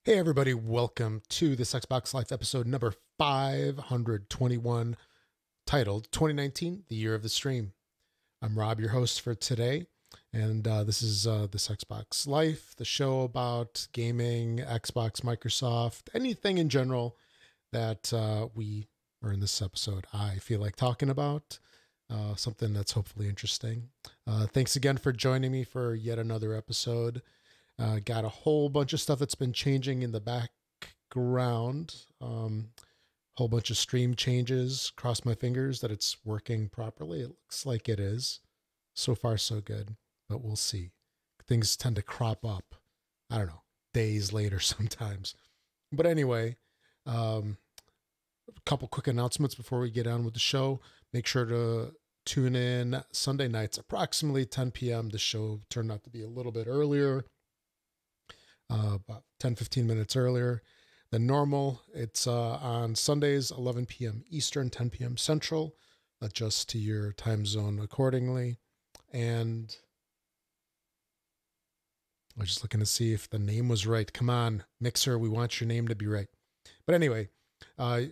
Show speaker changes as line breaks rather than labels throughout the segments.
Hey everybody, welcome to this Xbox Life episode number 521, titled 2019, the Year of the Stream. I'm Rob, your host for today, and this is this Xbox Life, the show about gaming, Xbox, Microsoft, anything in general that or in this episode, I feel like talking about, something that's hopefully interesting. Thanks again for joining me for yet another episode. Got a whole bunch of stuff that's been changing in the background. Whole bunch of stream changes. Cross my fingers that it's working properly. It looks like it is. So far, so good. But we'll see. Things tend to crop up, I don't know, days later sometimes. But anyway, a couple quick announcements before we get on with the show. Make sure to tune in Sunday nights, approximately 10 p.m. The show turned out to be a little bit earlier. About 10-15 minutes earlier than normal. It's on Sundays, 11 p.m. Eastern, 10 p.m. Central. Adjust to your time zone accordingly. And I was just looking to see if the name was right. Come on, Mixer, we want your name to be right. But anyway,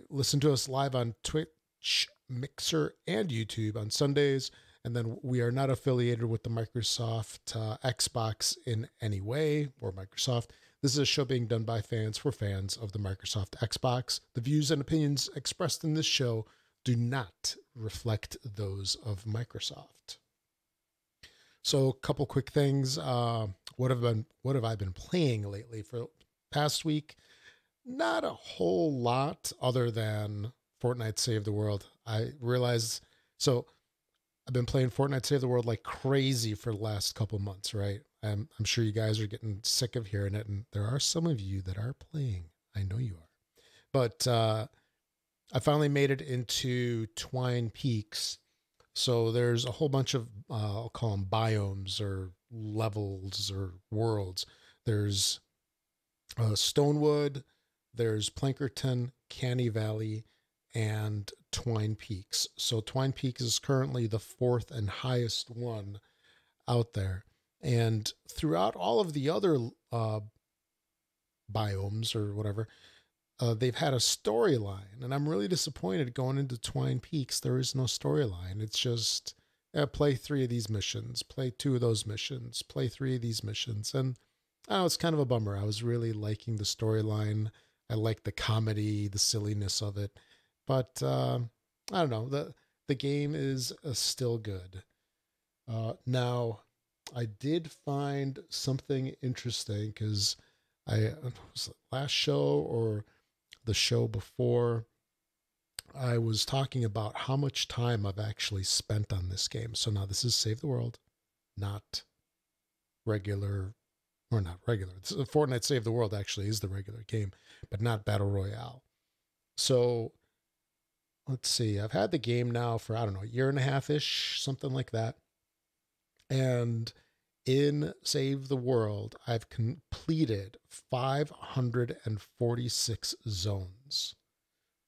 listen to us live on Twitch, Mixer, and YouTube on Sundays. And then we are not affiliated with the Microsoft Xbox in any way, or Microsoft. This is a show being done by fans for fans of the Microsoft Xbox. The views and opinions expressed in this show do not reflect those of Microsoft. So a couple quick things. What have I been playing lately? For the past week, not a whole lot other than Fortnite Save the World. I realized, so I've been playing Fortnite Save the World like crazy for the last couple months, right? I'm sure you guys are getting sick of hearing it, and there are some of you that are playing. I know you are. But I finally made it into Twine Peaks. So there's a whole bunch of, I'll call them biomes or levels or worlds. There's Stonewood, there's Plankerton, Canny Valley, and Twine Peaks. So Twine Peaks is currently the fourth and highest one out there. And throughout all of the other biomes or whatever, they've had a storyline. And I'm really disappointed going into Twine Peaks. There is no storyline. It's just play 3 of these missions, play 2 of those missions, play 3 of these missions. And it's kind of a bummer. I was really liking the storyline. I like the comedy, the silliness of it. But I don't know. The game is still good. Now, I did find something interesting because was it last show or the show before, I was talking about how much time I've actually spent on this game. So now this is Save the World, not regular, or not regular. Fortnite Save the World actually is the regular game, but not Battle Royale. So let's see, I've had the game now for, I don't know, a year and a half-ish, something like that. And in Save the World, I've completed 546 zones.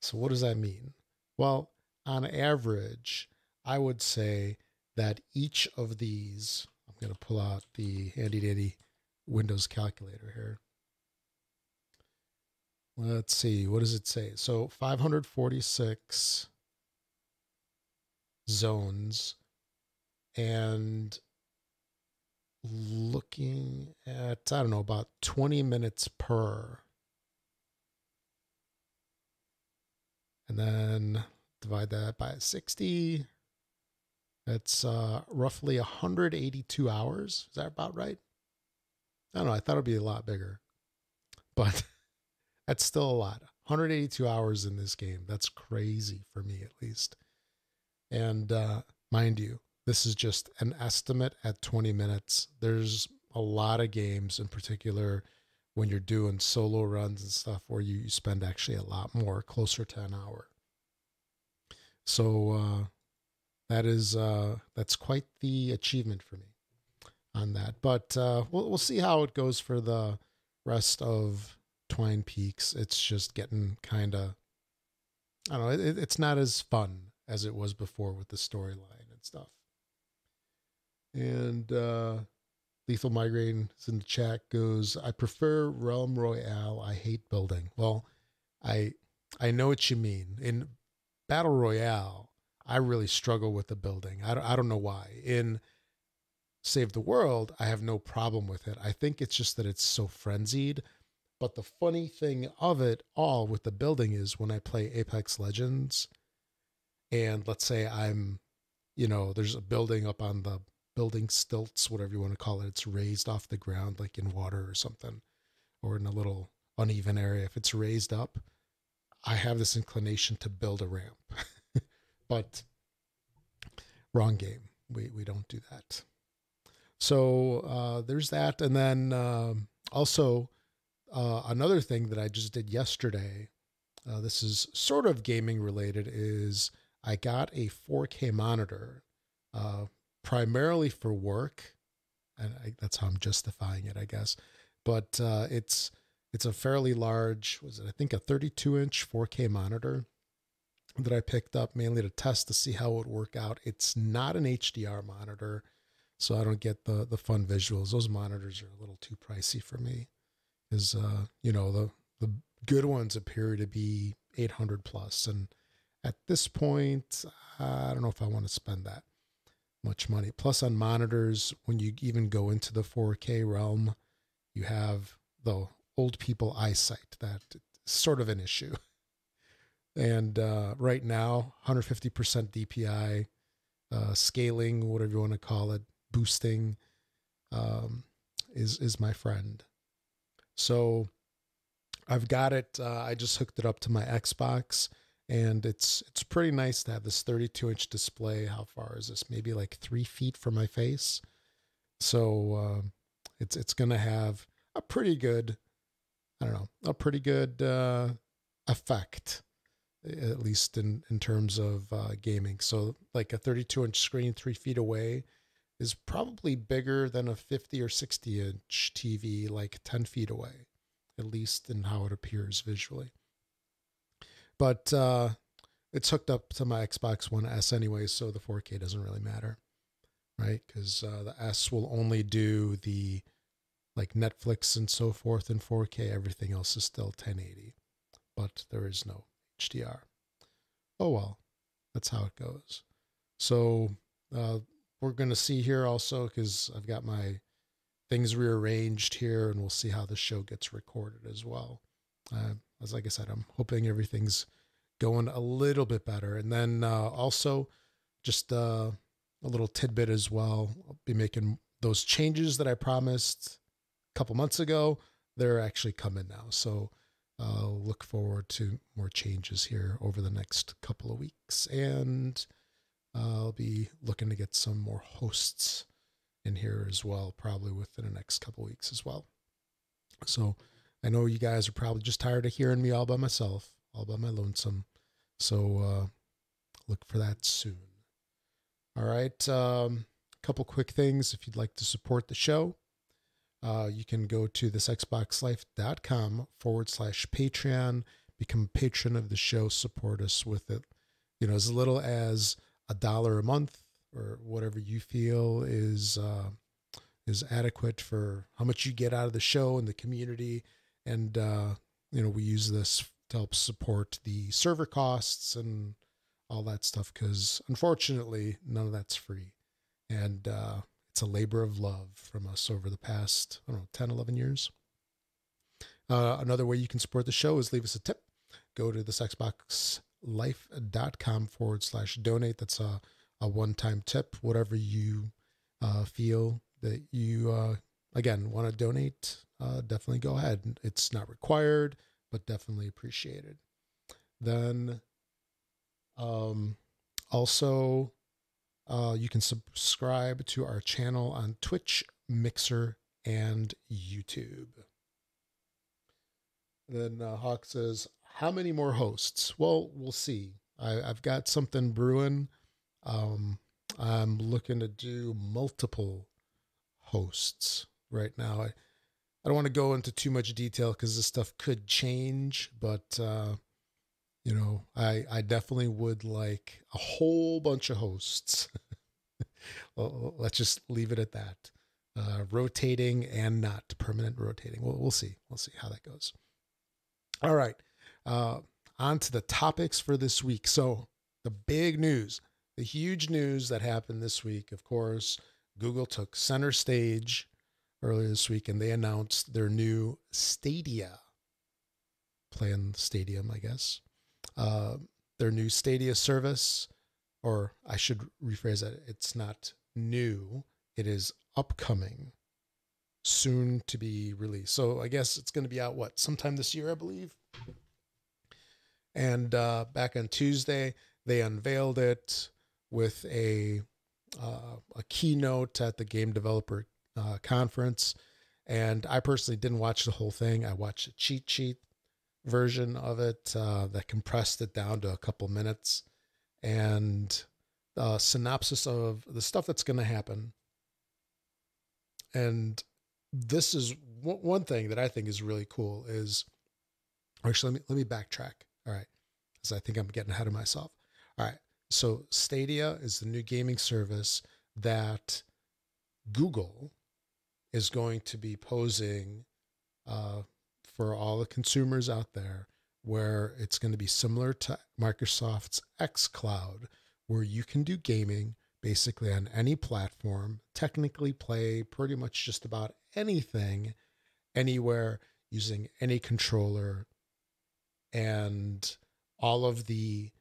So what does that mean? Well, on average, I would say that each of these, I'm going to pull out the handy-dandy Windows calculator here. Let's see, what does it say? So 546 zones, and looking at, I don't know, about 20 minutes per. And then divide that by 60. That's roughly 182 hours. Is that about right? I don't know. I thought it'd be a lot bigger. But that's still a lot. 182 hours in this game. That's crazy for me, at least. And mind you, this is just an estimate at 20 minutes. There's a lot of games, in particular when you're doing solo runs and stuff, where you spend actually a lot more, closer to an hour. So that's quite the achievement for me on that. But we'll see how it goes for the rest of Twine Peaks. It's just getting kind of, I don't know, it's not as fun as it was before with the storyline and stuff. And Lethal Migraine is in the chat, goes, I prefer Realm Royale. I hate building. Well, I I know what you mean. In Battle Royale, I really struggle with the building. I don't know why. In Save the World, I have no problem with it. I think it's just that it's so frenzied. But the funny thing of it all with the building is when I play Apex Legends, and let's say there's a building up on the building stilts, whatever you want to call it. It's raised off the ground, like in water or something, or in a little uneven area. If it's raised up, I have this inclination to build a ramp. But wrong game. We don't do that. So there's that. And then also another thing that I just did yesterday, this is sort of gaming related, is I got a 4K monitor primarily for work. And that's how I'm justifying it, I guess. But it's a fairly large, I think a 32-inch 4K monitor that I picked up mainly to test to see how it would work out. It's not an HDR monitor, so I don't get the fun visuals. Those monitors are a little too pricey for me, because the good ones appear to be 800 plus, and at this point, I don't know if I want to spend that much money. Plus, on monitors, when you even go into the 4K realm, you have the old people eyesight. That's sort of an issue. And right now, 150% DPI, scaling, whatever you want to call it, boosting, is my friend. So I've got it. I just hooked it up to my Xbox, and it's pretty nice to have this 32-inch display. How far is this? Maybe like 3 feet from my face. So it's gonna have a pretty good, effect, at least in terms of gaming. So like a 32-inch screen 3 feet away is probably bigger than a 50 or 60-inch TV like 10 feet away, at least in how it appears visually. But it's hooked up to my Xbox One S anyway, so the 4K doesn't really matter, right? Because the S will only do the like Netflix and so forth in 4K. Everything else is still 1080, but there is no HDR. Oh well, that's how it goes. So we're going to see here also, because I've got my things rearranged here, and we'll see how the show gets recorded as well. As like I said, I'm hoping everything's going a little bit better. And then also just a little tidbit as well. I'll be making those changes that I promised a couple months ago. They're actually coming now. So look forward to more changes here over the next couple of weeks. And I'll be looking to get some more hosts in here as well, probably within the next couple of weeks as well. So I know you guys are probably just tired of hearing me all by myself, all by my lonesome. So look for that soon. All right. Couple quick things. If you'd like to support the show, you can go to thisxboxlife.com/Patreon, become a patron of the show, support us with it. As little as $1 a month, or whatever you feel is adequate for how much you get out of the show and the community. And, we use this to help support the server costs and all that stuff, because unfortunately, none of that's free. And it's a labor of love from us over the past, 10, 11 years. Another way you can support the show is leave us a tip. Go to thisxboxlife.com/donate. That's a one-time tip, whatever you feel that you, again, want to donate, definitely go ahead. It's not required, but definitely appreciated. Then also, you can subscribe to our channel on Twitch, Mixer, and YouTube. Then Hawk says, how many more hosts? Well, we'll see. I've got something brewing. I'm looking to do multiple hosts right now. I don't want to go into too much detail because this stuff could change, but I definitely would like a whole bunch of hosts. Well, let's just leave it at that. rotating and not permanent rotating. We'll see. We'll see how that goes. All right. On to the topics for this week. So the big news, the huge news that happened this week, of course, Google took center stage earlier this week and they announced their new Stadia, playing stadium, I guess. Their new Stadia service, or I should rephrase that. It's not new. It is upcoming, soon to be released. So I guess it's going to be out, sometime this year, I believe. And back on Tuesday, they unveiled it with a keynote at the Game Developer Conference. And I personally didn't watch the whole thing. I watched a cheat sheet version of it that compressed it down to a couple minutes. And the synopsis of the stuff that's going to happen. And this is one thing that I think is really cool is, actually, let me backtrack. All right. Because I think I'm getting ahead of myself. All right. So Stadia is the new gaming service that Google is going to be posing for all the consumers out there, where it's going to be similar to Microsoft's XCloud, where you can do gaming basically on any platform, technically play pretty much just about anything, anywhere, using any controller, and all of the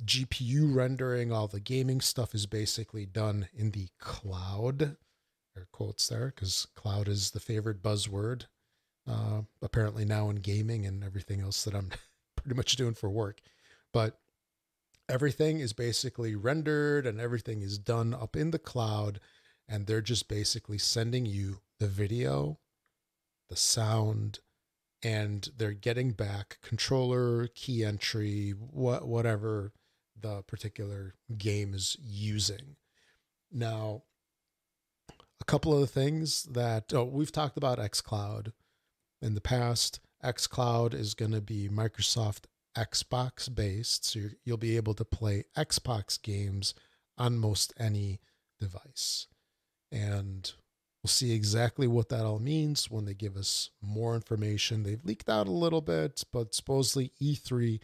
GPU rendering, all the gaming stuff is basically done in the cloud. Air quotes there, because cloud is the favorite buzzword, apparently now in gaming and everything else that I'm pretty much doing for work. But everything is basically rendered and everything is done up in the cloud, and they're just basically sending you the video, the sound, and they're getting back controller, key entry, whatever the particular game is using. Now, a couple of the things that we've talked about XCloud in the past. XCloud is going to be Microsoft Xbox based, so you'll be able to play Xbox games on most any device. And we'll see exactly what that all means when they give us more information. They've leaked out a little bit, but supposedly E3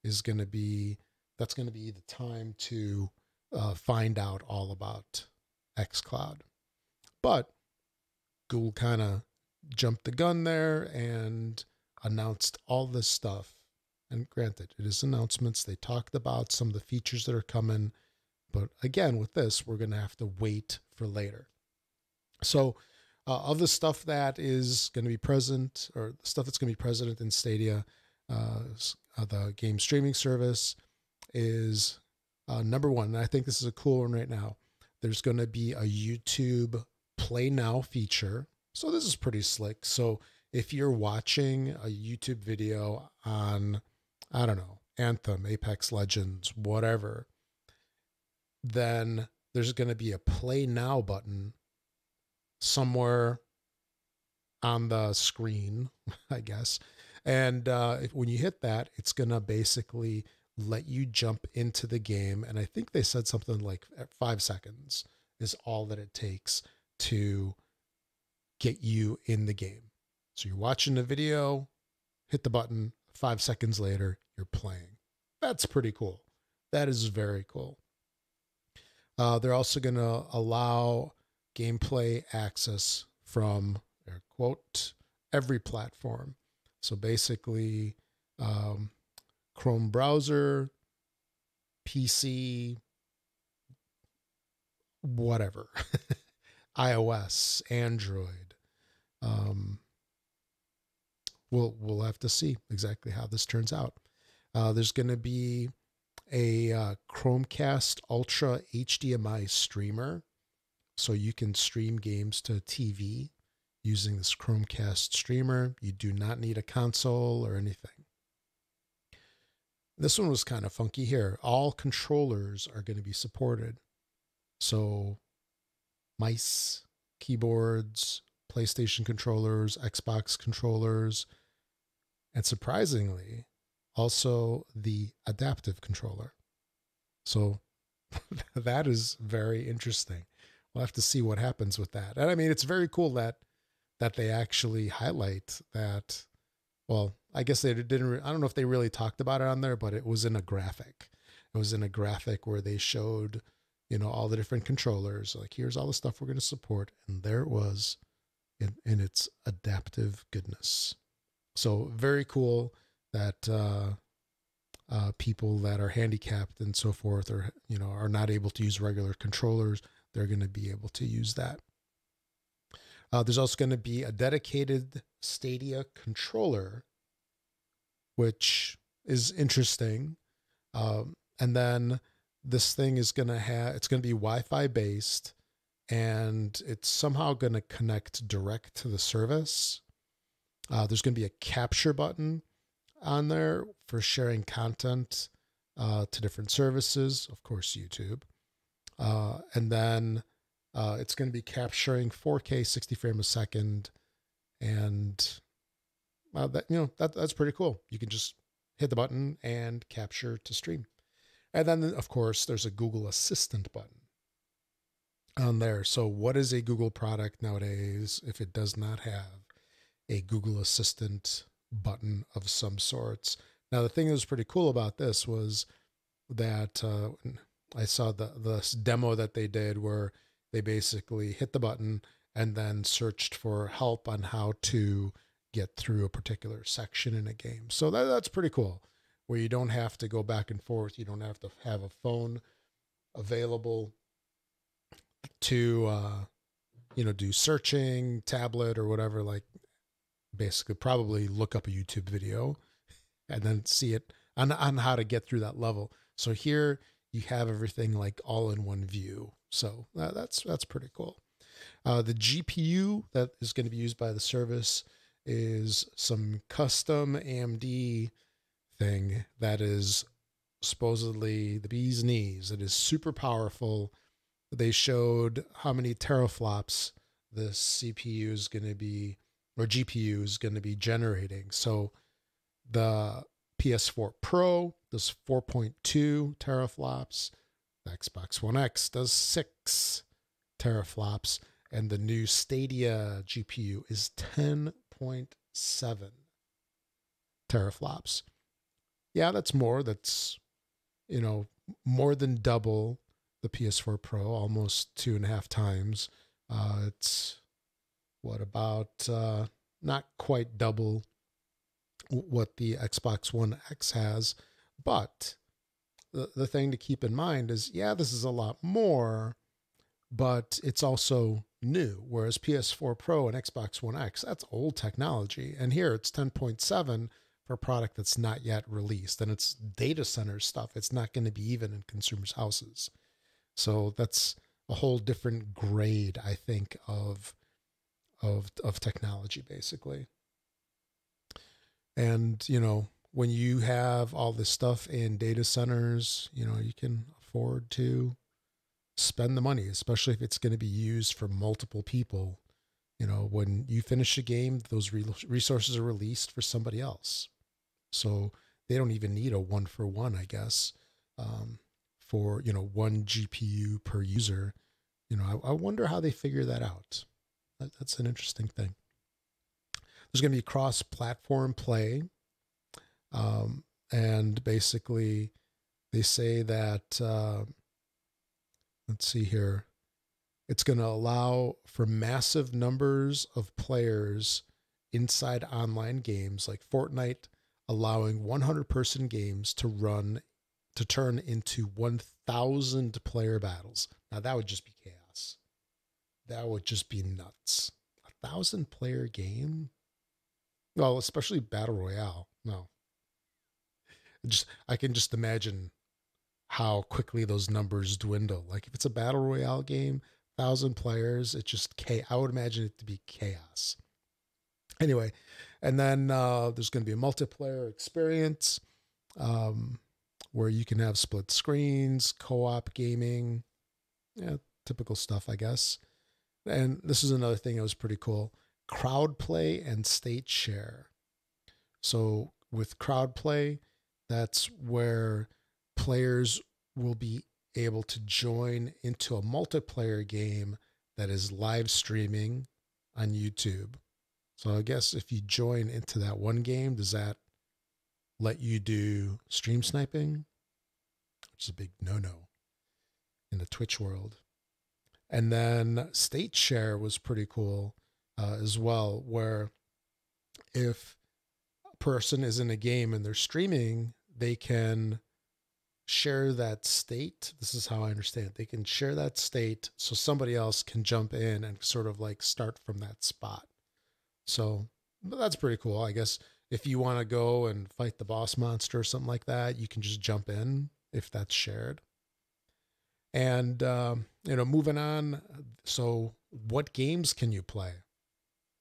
is going to be, that's going to be the time to find out all about XCloud. But Google kind of jumped the gun there and announced all this stuff. And granted, it is announcements. They talked about some of the features that are coming. But again, with this, we're going to have to wait for later. So of the stuff that is going to be present, or the stuff that's going to be present in Stadia, the game streaming service is number one. And I think this is a cool one right now. There's going to be a YouTube Play Now feature. So this is pretty slick. So if you're watching a YouTube video on, I don't know, Anthem, Apex Legends, whatever, then there's going to be a Play Now button somewhere on the screen, I guess. And when you hit that, it's going to basically let you jump into the game. And I think they said something like 5 seconds is all that it takes to get you in the game. So you're watching the video, hit the button, 5 seconds later, you're playing. That's pretty cool. That is very cool. They're also going to allow gameplay access from, air quote, every platform. So basically, Chrome browser, PC, whatever, iOS, Android. We'll have to see exactly how this turns out. There's going to be a Chromecast Ultra HDMI streamer, so you can stream games to TV using this Chromecast streamer. You do not need a console or anything. This one was kind of funky here. All controllers are going to be supported. So mice, keyboards, PlayStation controllers, Xbox controllers, and surprisingly, also the adaptive controller. So that is very interesting. we'll have to see what happens with that. And I mean, it's very cool that they actually highlight that. Well, I guess they didn't. I don't know if they really talked about it on there, but it was in a graphic. It was in a graphic where they showed, all the different controllers. Like, here's all the stuff we're going to support, and there it was, in its adaptive goodness. So very cool that people that are handicapped and so forth, or are not able to use regular controllers, they're going to be able to use that. There's also going to be a dedicated Stadia controller, which is interesting. And then this thing is going to it's going to be Wi-Fi based, and it's somehow going to connect direct to the service. There's going to be a capture button on there for sharing content to different services, of course, YouTube. And then it's going to be capturing 4K 60 frames a second, and that's pretty cool. You can just hit the button and capture to stream. And then, of course, there's a Google Assistant button on there. So what is a Google product nowadays if it does not have a Google Assistant button of some sorts? Now, the thing that was pretty cool about this was that I saw the demo that they did where they basically hit the button and then searched for help on how to get through a particular section in a game. So that's pretty cool, where you don't have to go back and forth. You don't have to have a phone available to, do searching, tablet or whatever, like basically probably look up a YouTube video and then see it on how to get through that level. So here you have everything like all in one view. So that's pretty cool. The GPU that is going to be used by the service is some custom AMD thing that is supposedly the bee's knees. It is super powerful. They showed how many teraflops this CPU is going to be, or GPU is going to be generating. So the PS4 Pro does 4.2 teraflops. The Xbox One X does 6 teraflops. And the new Stadia GPU is 10.7 teraflops. Yeah, that's more. That's, more than double the PS4 Pro, almost 2.5 times. It's about not quite double what the Xbox One X has. But the thing to keep in mind is, this is a lot more, but it's also new. Whereas PS4 Pro and Xbox One X, that's old technology. And here it's 10.7 for a product that's not yet released. And it's data center stuff. It's not going to be even in consumers' houses. So that's a whole different grade, I think, of technology, basically. And, when you have all this stuff in data centers, you can afford to spend the money, especially if it's going to be used for multiple people. When you finish a game, those resources are released for somebody else. So they don't even need a 1-for-1, I guess, for, one GPU per user. I wonder how they figure that out. That's an interesting thing. There's going to be cross-platform play. And basically they say that, let's see here, it's going to allow for massive numbers of players inside online games like Fortnite, allowing 100-person games to turn into 1,000 player battles. Now that would just be chaos. That would just be nuts. 1,000 player game? Well, especially Battle Royale. No. I can just imagine how quickly those numbers dwindle. Like if it's a Battle Royale game, 1,000 players, it's just chaos. I would imagine it to be chaos. Anyway, and then there's going to be a multiplayer experience where you can have split screens, co-op gaming, typical stuff, I guess. And this is another thing that was pretty cool. Crowd play and state share. So with crowd play, that's where players will be able to join into a multiplayer game that is live streaming on YouTube. So I guess if you join into that one game, does that let you do stream sniping? Which is a big no-no in the Twitch world. And then state share was pretty cool as well, where if a person is in a game and they're streaming, they can share that state. This is how I understand it. They can share that state so somebody else can jump in and sort of like start from that spot. So that's pretty cool. I guess if you want to go and fight the boss monster or something like that, you can just jump in if that's shared. And, moving on. So what games can you play?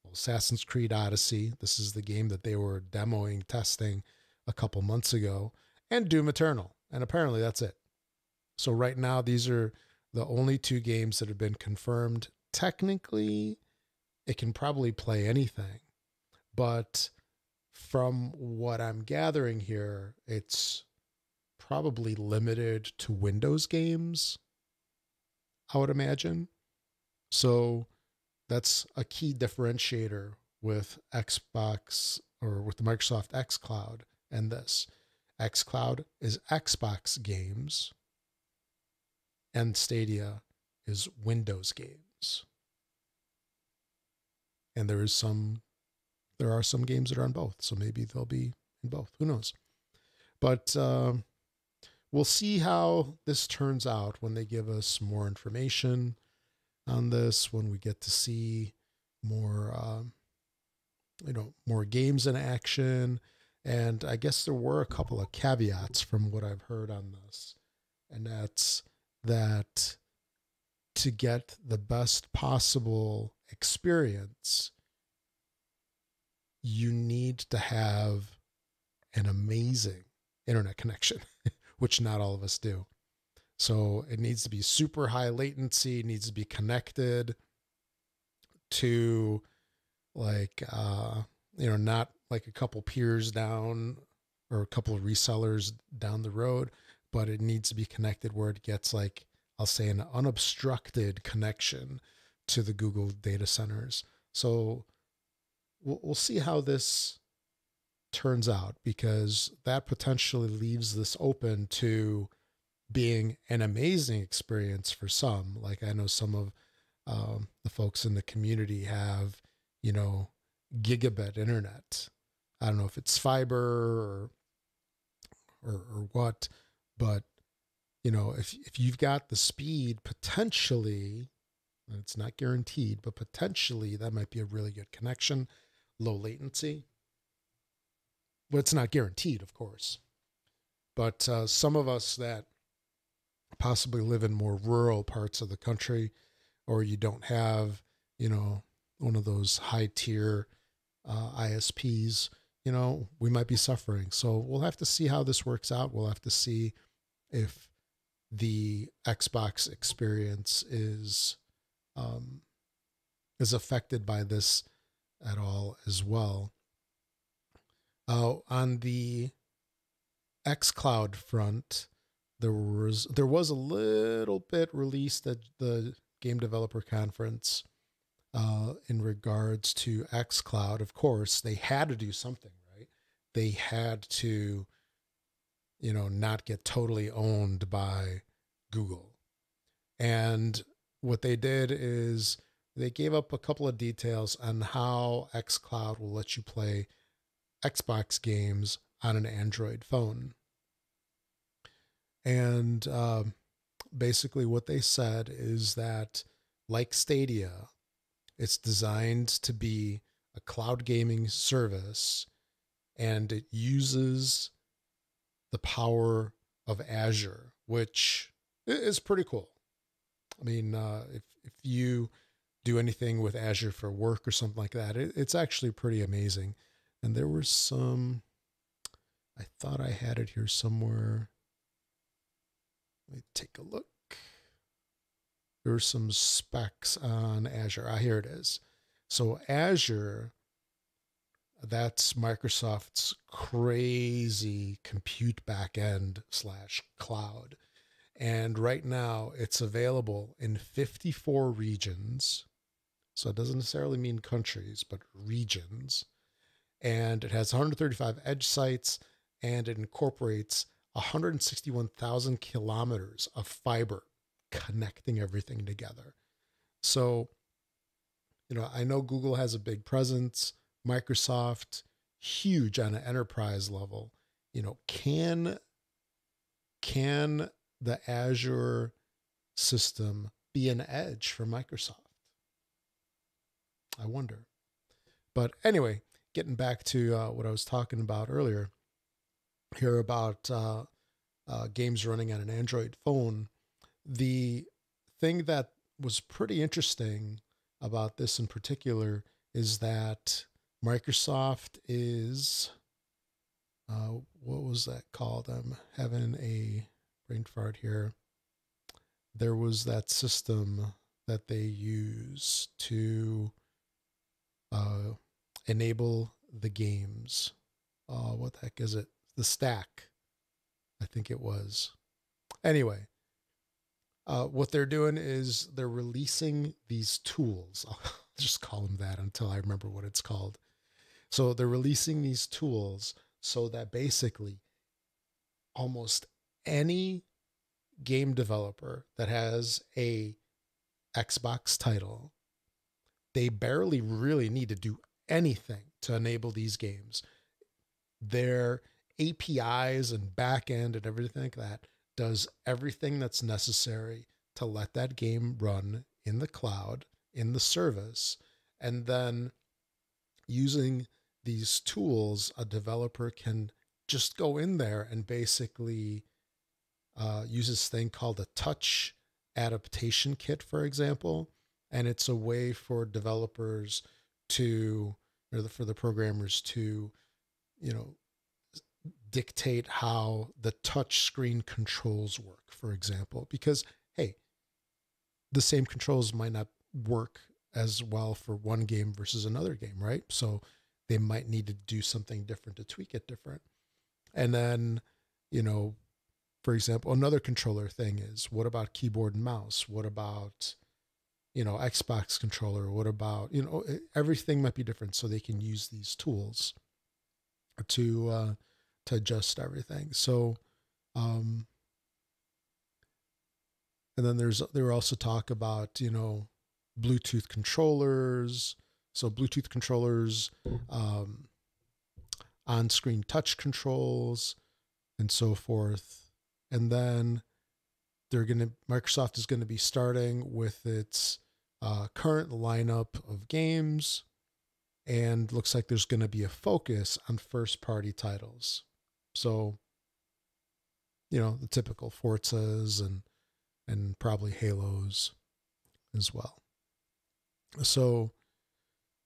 Well, Assassin's Creed Odyssey. This is the game that they were demoing, testing a couple months ago, and Doom Eternal. And apparently that's it. So right now, these are the only two games that have been confirmed. Technically, it can probably play anything. But from what I'm gathering here, it's probably limited to Windows games, I would imagine. So that's a key differentiator with Xbox or with the Microsoft XCloud and this. XCloud is Xbox games and Stadia is Windows games. And there are some games that are on both, so maybe they'll be in both. Who knows? But we'll see how this turns out when they give us more information on this, when we get to see more, more games in action. And I guess there were a couple of caveats from what I've heard on this. And that's that to get the best possible experience, you need to have an amazing internet connection, which not all of us do. So it needs to be super high latency, it needs to be connected to not like a couple peers down or a couple of resellers down the road, but it needs to be connected where it gets like, I'll say, an unobstructed connection to the Google data centers. So we'll see how this turns out, because that potentially leaves this open to being an amazing experience for some. Like I know some of the folks in the community have, gigabit internet. I don't know if it's fiber or what, but if you've got the speed, potentially, and it's not guaranteed, but potentially that might be a really good connection, low latency. But it's not guaranteed, of course. But some of us that possibly live in more rural parts of the country, or you don't have, one of those high tier ISPs, we might be suffering. So we'll have to see how this works out. We'll have to see if the Xbox experience is affected by this at all as well. On the XCloud front, there was a little bit released at the Game Developer Conference in regards to XCloud. Of course, they had to do something, right? They had to, not get totally owned by Google. And what they did is they gave up a couple of details on how XCloud will let you play Xbox games on an Android phone. And basically what they said is that, like Stadia, it's designed to be a cloud gaming service, and it uses the power of Azure, which is pretty cool. I mean, if you do anything with Azure for work or something like that, it's actually pretty amazing. And there were some, I thought I had it here somewhere. Let me take a look. There are some specs on Azure. Here it is. So Azure, that's Microsoft's crazy compute backend / cloud. And right now it's available in 54 regions. So it doesn't necessarily mean countries, but regions. And it has 135 edge sites, and it incorporates 161,000 kilometers of fiber connecting everything together. So, I know Google has a big presence, Microsoft, huge on an enterprise level. Can the Azure system be an edge for Microsoft? I wonder. But anyway, getting back to what I was talking about earlier here about games running on an Android phone, the thing that was pretty interesting about this in particular is that Microsoft is, what was that called? I'm having a brain fart here. There was that system that they use to enable the games. What the heck is it? The stack, I think it was. Anyway, what they're doing is they're releasing these tools. I'll just call them that until I remember what it's called. So they're releasing these tools so that basically almost any game developer that has a Xbox title, they barely really need to do anything to enable these games. Their APIs and backend and everything like that does everything that's necessary to let that game run in the cloud, in the service. And then using these tools, a developer can just go in there and basically use this thing called a touch adaptation kit, for example. And it's a way for developers to, or for the programmers to, dictate how the touch screen controls work, for example, because, hey, the same controls might not work as well for one game versus another game, right? So they might need to do something different to tweak it different. And then, for example, another controller thing is, what about keyboard and mouse? What about, Xbox controller? What about, everything might be different, so they can use these tools to adjust everything. So, and then there were also talk about, Bluetooth controllers. So Bluetooth controllers, on-screen touch controls, and so forth. And then Microsoft is going to be starting with its current lineup of games, and looks like there's going to be a focus on first-party titles. So, the typical Forzas and probably Halos as well. So,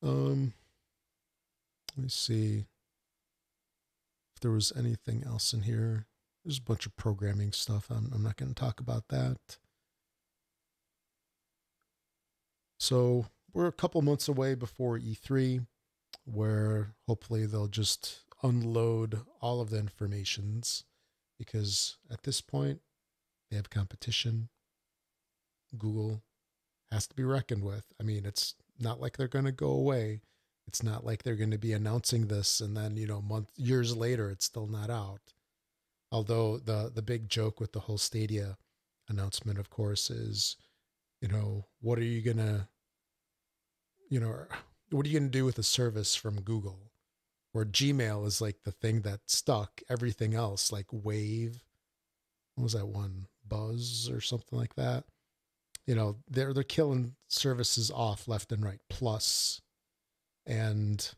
let me see if there was anything else in here. There's a bunch of programming stuff. I'm not going to talk about that. So we're a couple months away before E3, where hopefully they'll just unload all of the informations, because at this point they have competition. Google has to be reckoned with. I mean, it's not like they're going to go away. It's not like they're going to be announcing this and then, years later, it's still not out. Although the big joke with the whole Stadia announcement, of course, is, what are you going to, what are you going to do with a service from Google? Where Gmail is like the thing that stuck. Everything else, like Wave, what was that one? Buzz or something like that. They're killing services off left and right. Plus, and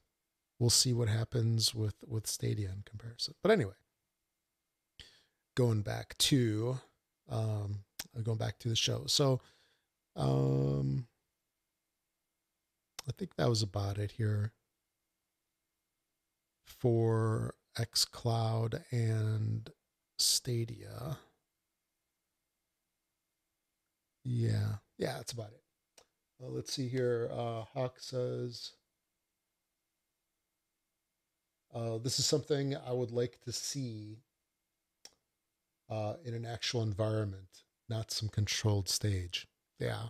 we'll see what happens with Stadia in comparison. But anyway, going back to the show. So, I think that was about it here for XCloud and Stadia. Yeah, that's about it. Let's see here. Hawk says, this is something I would like to see in an actual environment, not some controlled stage. Yeah.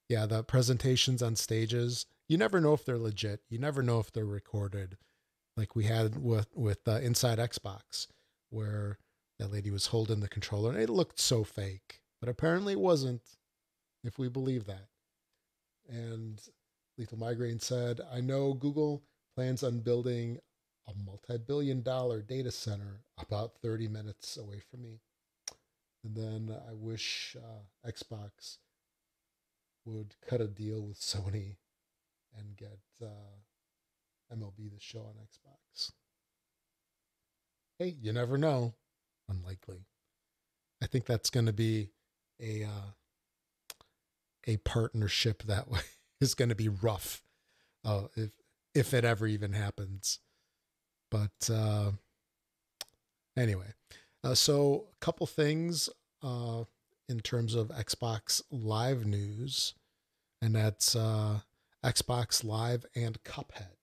Yeah, the presentations on stages, you never know if they're legit. You never know if they're recorded. Like we had with Inside Xbox, where that lady was holding the controller, and it looked so fake, but apparently it wasn't, if we believe that. And Lethal Migraine said, I know Google plans on building a multi-billion-dollar data center about 30 minutes away from me. And then I wish Xbox would cut a deal with Sony and get MLB The Show on Xbox. Hey, you never know. Unlikely. I think that's going to be a partnership that way is going to be rough, if it ever even happens. But anyway, so a couple things in terms of Xbox Live news, and that's Xbox Live and Cuphead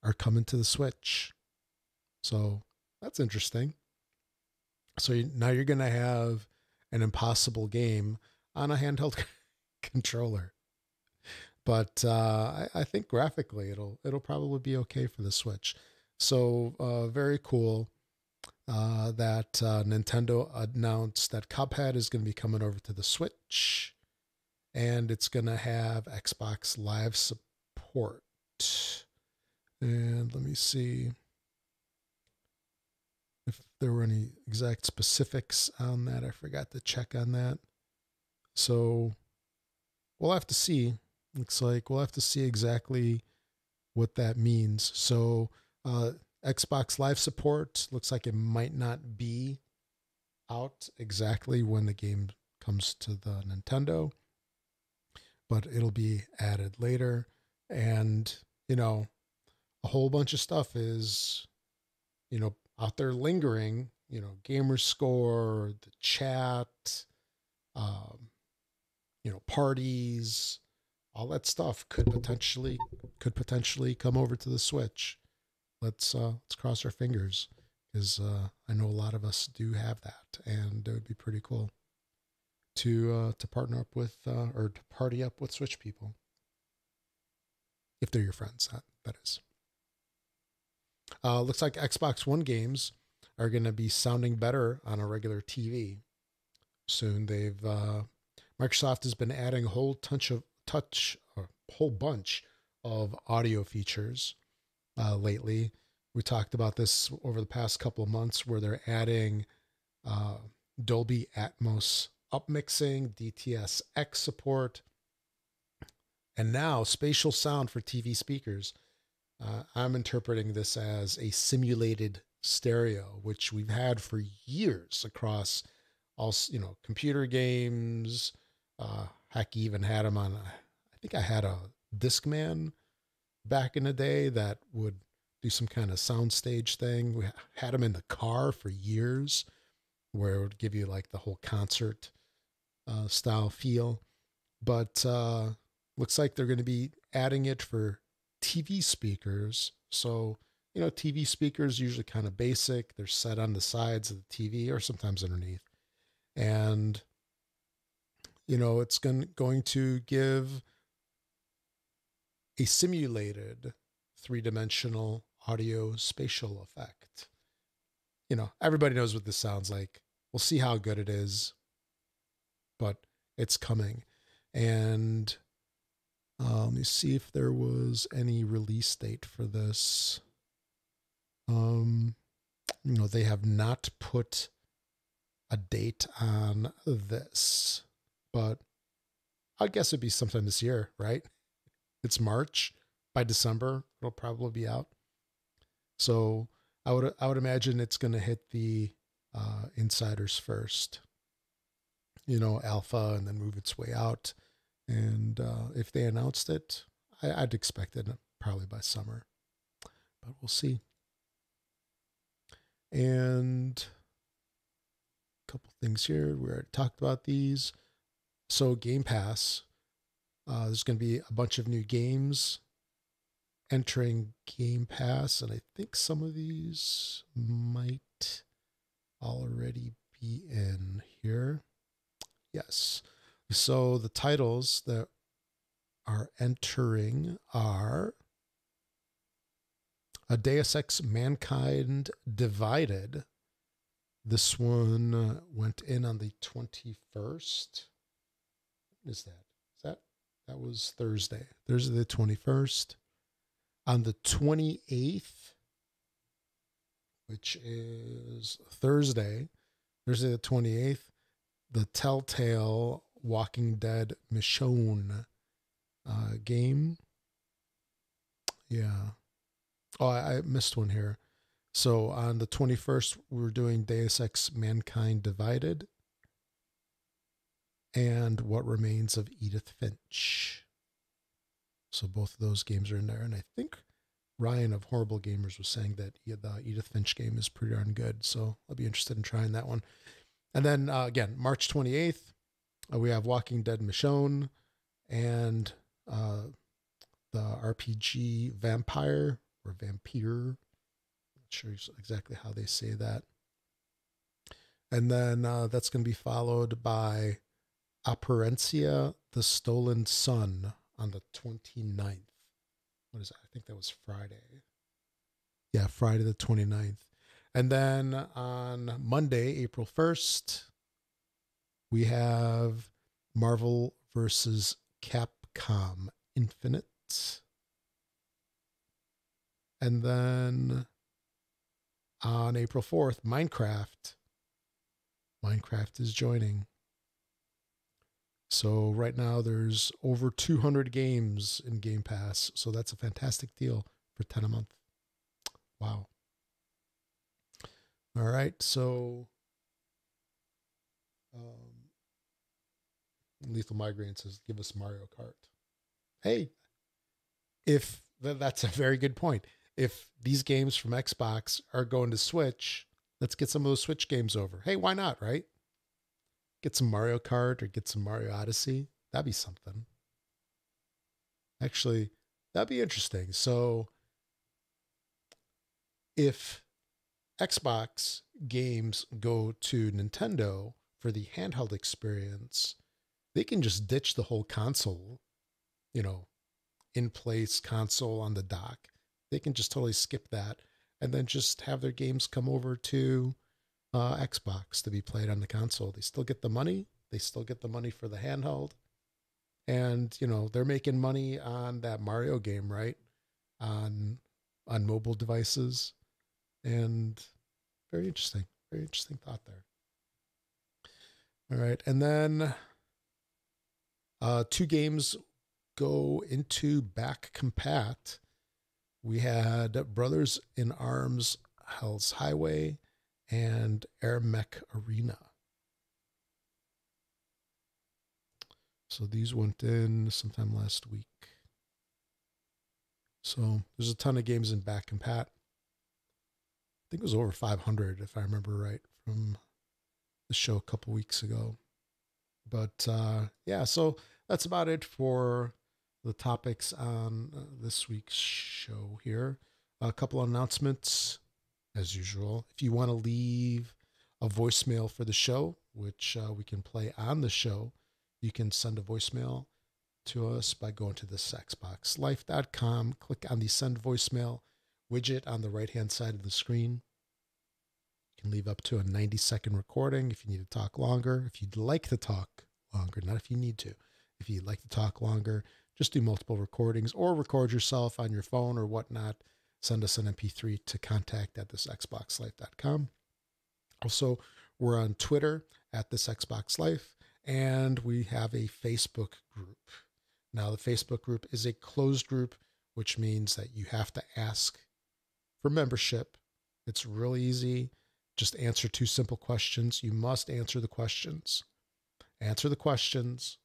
are coming to the Switch. So that's interesting. So now you're going to have an impossible game on a handheld controller. But I think graphically it'll probably be okay for the Switch. So very cool that Nintendo announced that Cuphead is going to be coming over to the Switch, and it's going to have Xbox Live support. And let me see if there were any exact specifics on that. I forgot to check on that. So we'll have to see. Looks like we'll have to see exactly what that means. So Xbox Live support looks like it might not be out exactly when the game comes to the Nintendo, but it'll be added later. And, a whole bunch of stuff is, out there lingering, gamer score, the chat, parties, all that stuff could potentially come over to the Switch. Let's cross our fingers, because I know a lot of us do have that, and it would be pretty cool to partner up with or to party up with Switch people, if they're your friends. That is. Looks like Xbox One games are going to be sounding better on a regular TV soon. Microsoft has been adding a whole bunch of audio features lately. We talked about this over the past couple of months, where they're adding Dolby Atmos upmixing, DTS-X support, and now spatial sound for TV speakers. I'm interpreting this as a simulated stereo, which we've had for years across all, computer games. Heck, even had them on, I think I had a Discman back in the day that would do some kind of soundstage thing. We had them in the car for years, where it would give you like the whole concert style feel. But looks like they're going to be adding it for TV speakers. So, TV speakers usually kind of basic. They're set on the sides of the TV or sometimes underneath. And, it's going to give a simulated three-dimensional audio spatial effect. Everybody knows what this sounds like. We'll see how good it is, but it's coming. And let me see if there was any release date for this. They have not put a date on this, but I guess it'd be sometime this year, right? It's March. By December, it'll probably be out. So I would imagine it's going to hit the insiders first, alpha, and then move its way out. And if they announced it, I'd expect it probably by summer, but we'll see. And a couple things here. We already talked about these. So Game Pass, there's going to be a bunch of new games entering Game Pass, and I think some of these might already be in here. Yes. So the titles that are entering are a Deus Ex Mankind Divided. This one went in on the 21st. What is that? That was Thursday. Thursday the 21st. On the 28th, which is Thursday the 28th, the Telltale Walking Dead Michonne game. Yeah. Oh, I missed one here. So on the 21st, we're doing Deus Ex Mankind Divided and What Remains of Edith Finch. So both of those games are in there. And I think Ryan of Horrible Gamers was saying that the Edith Finch game is pretty darn good. So I'll be interested in trying that one. And then again, March 28th, we have Walking Dead Michonne and the RPG Vampire or Vampire. Not sure exactly how they say that. And then that's going to be followed by Operencia, The Stolen Sun on the 29th. What is that? I think that was Friday. Yeah, Friday the 29th. And then on Monday, April 1st, we have Marvel versus Capcom Infinite. And then on April 4th, Minecraft. Minecraft is joining. So right now there's over 200 games in Game Pass. So that's a fantastic deal for 10 a month. Wow. All right. So Lethal Migraine says, give us Mario Kart. Hey, if that's a very good point. If these games from Xbox are going to Switch, let's get some of those Switch games over. Hey, why not, right? Get some Mario Kart or get some Mario Odyssey. That'd be something. Actually, that'd be interesting. So if Xbox games go to Nintendo for the handheld experience, they can just ditch the whole console, in place console on the dock. They can just totally skip that and then just have their games come over to Xbox to be played on the console. They still get the money. They still get the money for the handheld. And, they're making money on that Mario game, right? On mobile devices. And very interesting. Very interesting thought there. All right. And then 2 games go into back compat. We had Brothers in Arms Hell's Highway and Air Mech Arena. So these went in sometime last week. So there's a ton of games in back compat. I think it was over 500, if I remember right, from the show a couple weeks ago. But yeah, so that's about it for the topics on this week's show here. A couple of announcements, as usual. If you want to leave a voicemail for the show, which we can play on the show, you can send a voicemail to us by going to the xboxlife.com, click on the send voicemail widget on the right-hand side of the screen. You can leave up to a 90-second recording if you need to talk longer. If you'd like to talk longer, not if you need to. If you'd like to talk longer, just do multiple recordings or record yourself on your phone or whatnot. Send us an MP3 to contact@thisxboxlife.com. Also, we're on Twitter @thisxboxlife, and we have a Facebook group. Now, the Facebook group is a closed group, which means that you have to ask for membership. It's really easy. Just answer 2 simple questions. You must answer the questions. Answer the questions,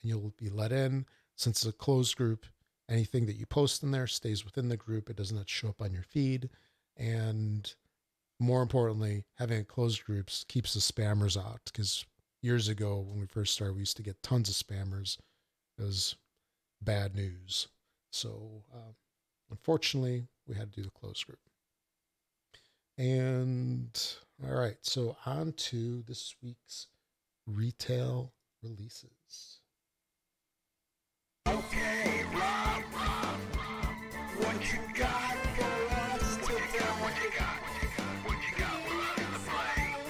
and you'll be let in. Since it's a closed group, anything that you post in there stays within the group. It does not show up on your feed. And more importantly, having a closed group keeps the spammers out, because years ago when we first started, we used to get tons of spammers. It was bad news. So unfortunately, we had to do the closed group. And All right, so on to this week's retail releases.
Okay, Rob, what you got for us today? What you got for us to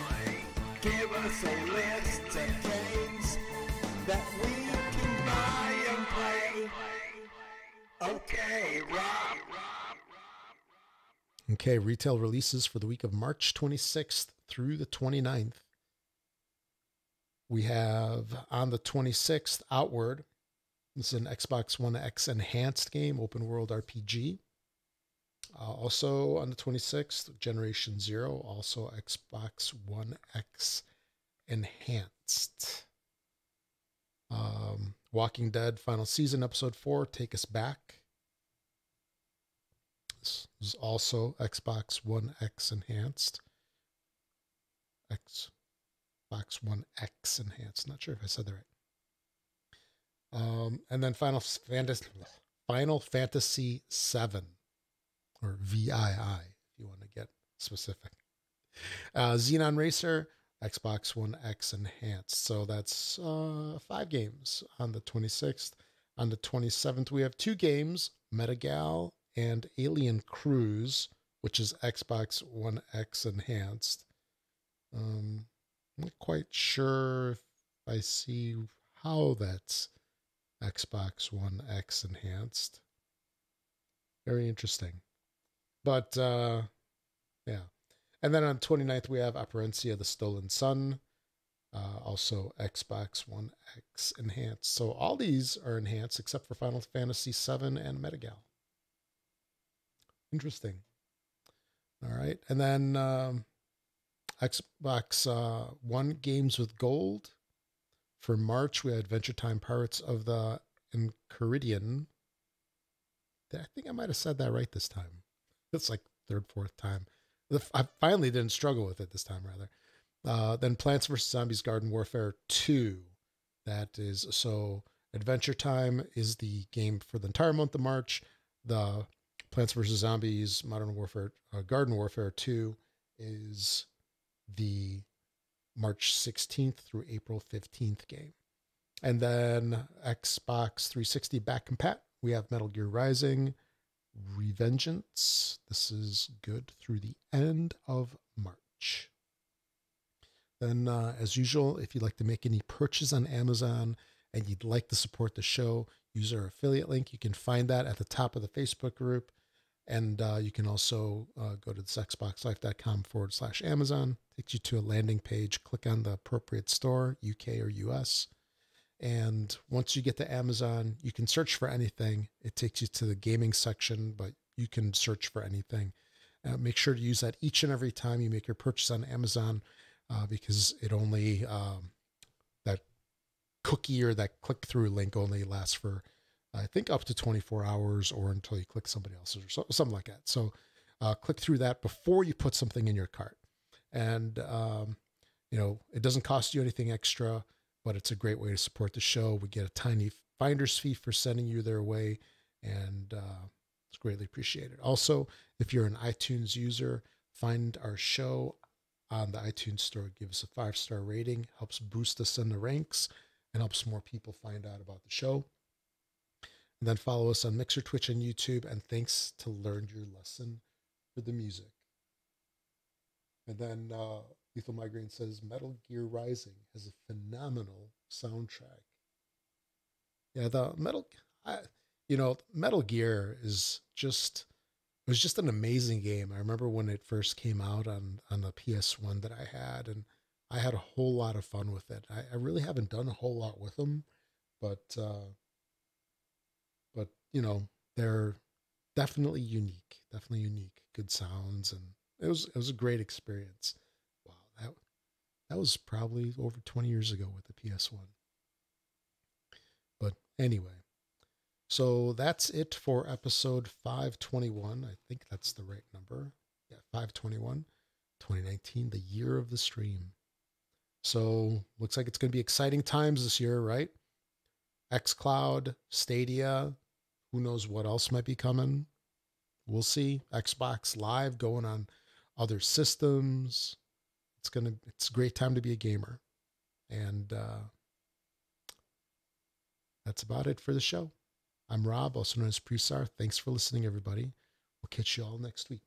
play? Give us a list of games that we can buy and play. Okay, Rob.
Okay, retail releases for the week of March 26th through the 29th. We have on the 26th, Outward. This is an Xbox One X enhanced game, open world RPG. Also on the 26th, Generation Zero, also Xbox One X enhanced. Walking Dead Final Season Episode 4, Take Us Back. This is also Xbox One X enhanced. Xbox One X enhanced. Not sure if I said that right. And then Final Fantasy 7, or VII, if you want to get specific. Xenon Racer, Xbox One X enhanced. So that's 5 games on the 26th. On the 27th, we have 2 games, Metagal and Alien Cruise, which is Xbox One X enhanced. I'm not quite sure if I see how that's Xbox One X enhanced. Very interesting. But yeah. And then on 29th, we have Apparencia, The Stolen Sun, also Xbox One X enhanced. So all these are enhanced except for Final Fantasy VII and Metagal. Interesting. All right. And then Xbox One games with gold. For March, we had Adventure Time Pirates of the Enchiridion. I think I might have said that right this time. It's like third, fourth time. I finally didn't struggle with it this time, rather. Then Plants vs. Zombies Garden Warfare 2. That is, so Adventure Time is the game for the entire month of March. The Plants vs. Zombies Modern Warfare Garden Warfare 2 is the March 16th through April 15th game. And then Xbox 360 back compat. We have Metal Gear Rising, Revengeance. This is good through the end of March. Then, as usual, if you'd like to make any purchase on Amazon and you'd like to support the show, use our affiliate link. You can find that at the top of the Facebook group. And you can also go to xboxlife.com/Amazon. Takes you to a landing page. Click on the appropriate store, UK or US. And once you get to Amazon, you can search for anything. It takes you to the gaming section, but you can search for anything. Make sure to use that each and every time you make your purchase on Amazon, because it only, that cookie or that click-through link only lasts for, I think, up to 24 hours or until you click somebody else's or something like that. So click through that before you put something in your cart. And, it doesn't cost you anything extra, but it's a great way to support the show. We get a tiny finder's fee for sending you their way, and it's greatly appreciated. Also, if you're an iTunes user, find our show on the iTunes store. Give us a 5-star rating, helps boost us in the ranks, and helps more people find out about the show. And then follow us on Mixer, Twitch, and YouTube. And thanks to Learn Your Lesson for the music. And then Lethal Migraine says Metal Gear Rising has a phenomenal soundtrack. Yeah, Metal Gear is just, it was just an amazing game. I remember when it first came out on the PS1 that I had, and I had a whole lot of fun with it. I really haven't done a whole lot with them, but they're definitely unique, good sounds, and it was a great experience. Wow, that was probably over 20 years ago with the PS1. But anyway, so that's it for episode 521. I think that's the right number. Yeah, 521, 2019, the year of the stream. So looks like it's going to be exciting times this year, right? XCloud, Stadia, who knows what else might be coming. We'll see. Xbox Live going on other systems. it's a great time to be a gamer. And that's about it for the show. I'm Rob, also known as Presar. Thanks for listening, everybody. We'll catch you all next week.